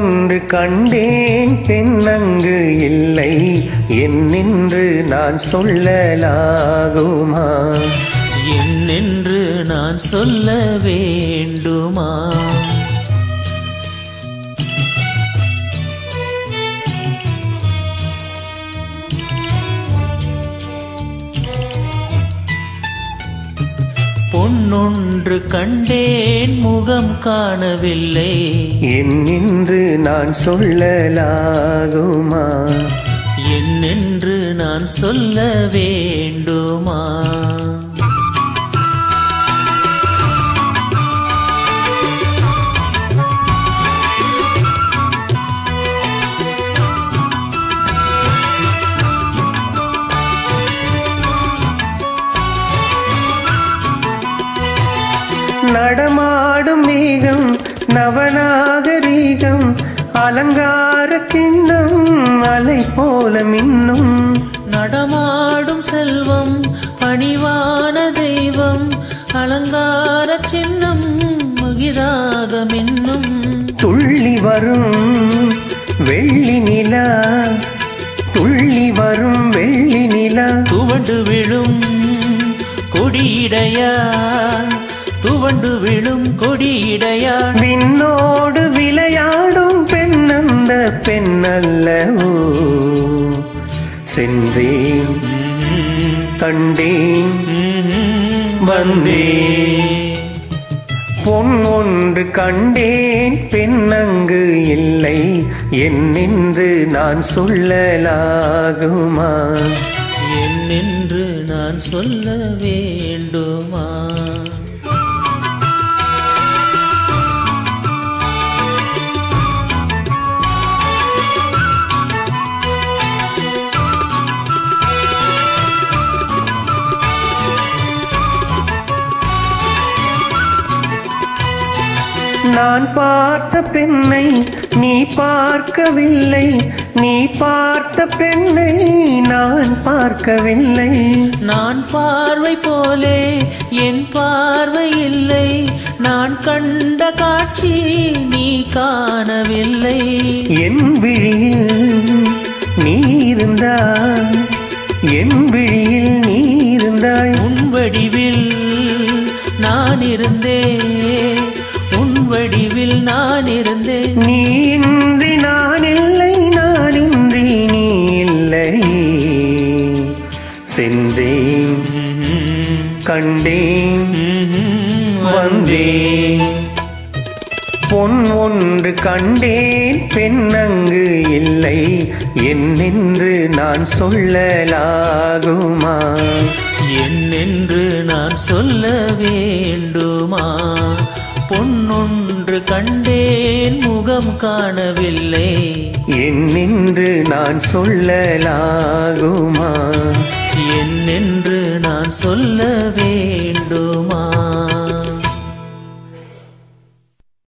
ஒன்று கண்டேன் பெண்ணங்கு இல்லை என்னென்று நான் சொல்லலாகுமா என்னென்று நான் சொல்ல வேண்டுமா பொன்னொன்று கண்டேன் முகம் காணவில்லை என்னென்று நான் சொல்லலாகுமா என்னென்று நான் சொல்ல வேண்டுமா நடமாடும் மேகம் நவநாகரீகம் அலங்கார கிண்ணம் அலை போல மின்னும் நடமாடும் செல்வம் பணிவான தெய்வம் அலங்கார சின்னம் மகிழாத மின்னும் துள்ளி வரும் வெள்ளி நிலா துள்ளி வரும் வெள்ளி நிலா துவண்டு விழும் கொடியிடையா துவண்டு விழும் கொடியிடையா விண்ணோடு விளையாடும் பெண்ணந்த பெண்ணல்லவோ சென்றேன் கண்டேன் வந்தேன் பொன் ஒன்று கண்டேன் பெண்ணங்கு இல்லை என்னென்று நான் சொல்லலாகுமா என்னென்று நான் சொல்ல வேண்டுமா நான் பார்த்த பெண்ணை நீ பார்க்கவில்லை நீ பார்த்த பெண்ணை நான் பார்க்கவில்லை நான் பார்வை போலே என் பார்வை இல்லை நான் கண்ட காட்சி நீ காணவில்லை என் விழியில் நீ இருந்தாய் என் விழியில் நீ இருந்தாய் உன் வடிவில் நான் இருந்தேன் உன் வடிவில் நான் இருந்தேன் நீ இன்றி நான் இல்லை நான் இன்றி நீ இல்லை சென்றேன் கண்டேன் வந்தேன் பொன் ஒன்று கண்டேன் பெண்ணங்கு இல்லை என்னென்று நான் சொல்லலாகுமா என்னென்று நான் சொல்ல வேண்டுமா பொன்னொன்று கண்டேன் முகம் காணவில்லை என்னென்று நான் சொல்லலாகுமா என்னென்று நான் சொல்ல வேண்டுமா